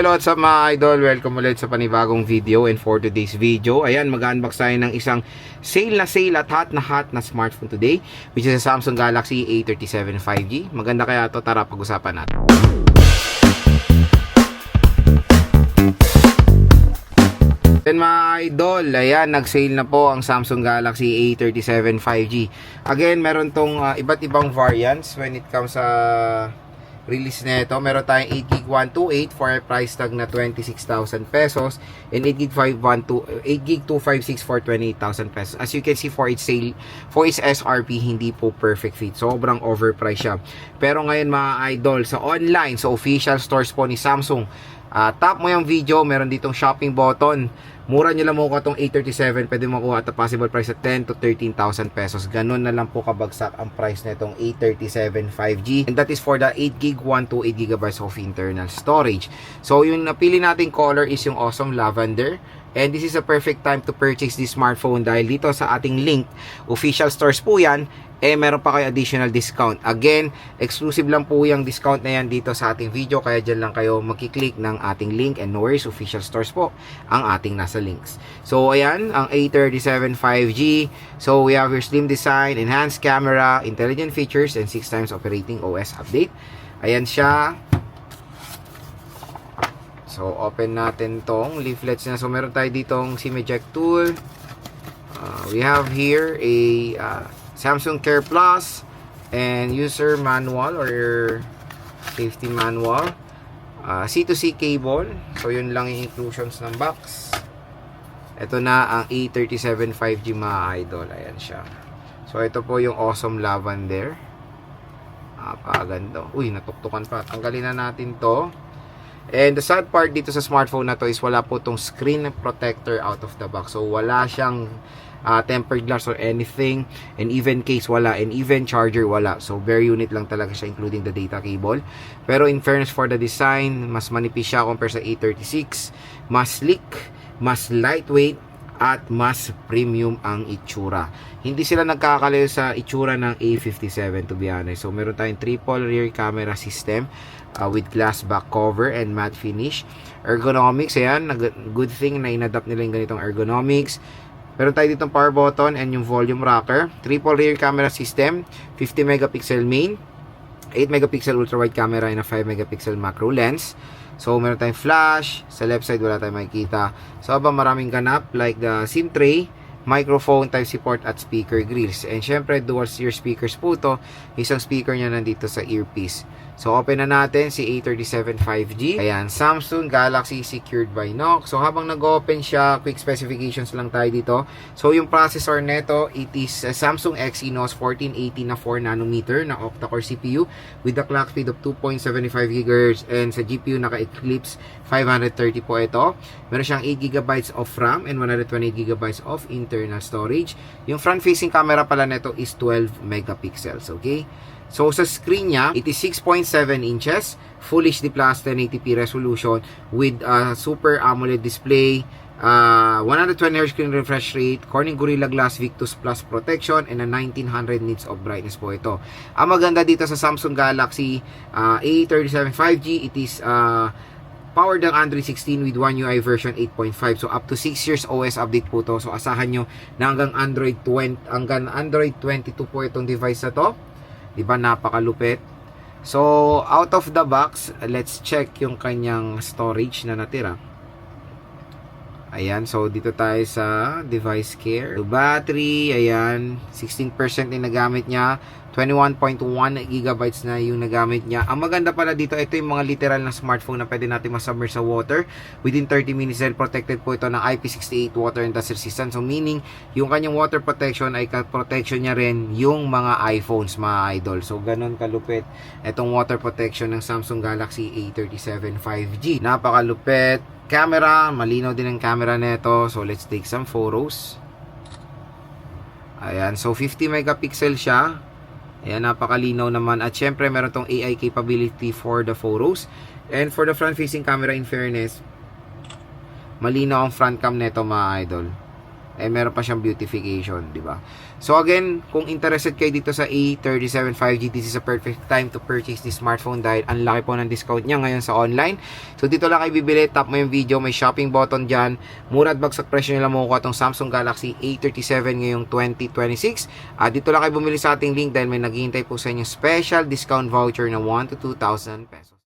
hello, what's up mga idol? Welcome ulit sa panibagong video. And for today's video, ayan, mag-unbox tayo ng isang sale at hot na smartphone today, which is a Samsung Galaxy A37 5G. Maganda kaya to, tara pag-usapan natin. Then mga idol, ayan, nag-sale na po ang Samsung Galaxy A37 5G. Again, meron tong iba't ibang variants when it comes sa release nito. Meron tayong 8GB 128 for a price tag na 26,000 pesos and 8GB 256 for 28,000 pesos. As you can see, for its sale, for its SRP, hindi po perfect fit. Sobrang overpriced siya. Pero ngayon mga idol, sa online, sa official stores po ni Samsung, tap mo yung video, meron ditong shopping button. Mura nyo lang makuha itong A37, pwede makuha at a possible price at 10 to 13,000 pesos. Ganun na lang po kabagsak ang price na itong A37 5G. And that is for the 8GB 128GB of internal storage. So yung napili nating color is yung awesome lavender. And this is a perfect time to purchase this smartphone dahil dito sa ating link, official stores po yan, meron pa kayo additional discount. Again, exclusive lang po yung discount na yan dito sa ating video, kaya dyan lang kayo magkiklik ng ating link, and no worries, official stores po ang ating nasa links. So ayan, ang A37 5G. So we have your slim design, enhanced camera, intelligent features, and 6x operating OS update. Ayan siya. So, open natin tong leaflets na. So, meron tayo ditong SIM eject tool. We have here a Samsung Care Plus and user manual or your safety manual. C2C cable. So, yun lang yung inclusions ng box. Ito na ang A37 5G mga idol. Ayan siya. So, ito po yung awesome lavender. Napakaganda. Uy, natuktukan pa. Tanggalin na natin to. And the sad part dito sa smartphone na to is wala po tong screen protector out of the box. So wala siyang tempered glass or anything. And even case wala. And even charger wala. So bare unit lang talaga siya, including the data cable. Pero in fairness for the design, mas manipis siya compare sa A36. Mas sleek, mas lightweight, at mas premium ang itsura. Hindi sila nagkakalayo sa itsura ng A57 to be honest. So meron tayong triple rear camera system with glass back cover and matte finish. Ergonomics, ayan, good thing na inadapt nila yung ganitong ergonomics. Meron tayo ditong power button and yung volume rocker. Triple rear camera system, 50 megapixel main, 8 megapixel ultra wide camera, and a 5 megapixel macro lens. So, meron tayong flash. Sa left side, wala tayong makikita. So, maraming ganap like the SIM tray, microphone, Type-C port, at speaker grills. And syempre, dual ear speakers po to. Isang speaker niya nandito sa earpiece. So, open na natin si A37 5G. Ayan, Samsung Galaxy secured by NOC. So, habang nag-open siya, quick specifications lang tayo dito. So, yung processor neto, it is Samsung Exynos 1480 na 4nm na octa-core CPU with a clock speed of 2.75 GHz, and sa GPU naka-Eclipse 530 po ito. Meron siyang 8GB of RAM and 128GB of internal storage. Yung front-facing camera pala neto is 12 megapixels, okay? So, sa screen niya, it is 6.7 inches, Full HD Plus 1080p resolution with Super AMOLED display, 120Hz screen refresh rate, Corning Gorilla Glass Victus Plus protection, and a 1900 nits of brightness po ito. Ang maganda dito sa Samsung Galaxy A37 5G, it is powered ng Android 16 with One UI version 8.5. So, up to 6 years OS update po to. So, asahan nyo na hanggang Android 22 po itong device na to. Diba, napakalupit. So, out of the box, let's check yung kanyang storage na natira. Ayan, so dito tayo sa device care. So, battery, ayan, 16% yung nagamit niya. 21.1 GB na yung nagamit niya. Ang maganda pala dito, ito yung mga literal na smartphone na pwede natin masubmerge sa water. Within 30 minutes, protected po ito ng IP68 water and dust resistant. So meaning, yung kanyang water protection ay protection niya rin yung mga iPhones, mga idol. So ganun kalupit itong water protection ng Samsung Galaxy A37 5G. Napakalupit. Camera, malinaw din ang camera nito. So let's take some photos. Ayan, so 50 megapixel siya. Ayan, napakalinaw naman. At syempre, meron tong AI capability for the photos. And for the front-facing camera, in fairness, malinaw ang front cam neto mga idol. meron pa siyang beautification, di ba? So again, kung interested kayo dito sa A37 5G, this is a perfect time to purchase this smartphone dahil ang laki po ng discount niya ngayon sa online. So dito lang kayo bibili, tap mo yung video, may shopping button dyan, mura at bagsak presyo nila makukuha itong Samsung Galaxy A37 ngayong 2026. Dito lang kayo bumili sa ating link dahil may naghihintay po sa inyo special discount voucher na 1 to 2,000 pesos.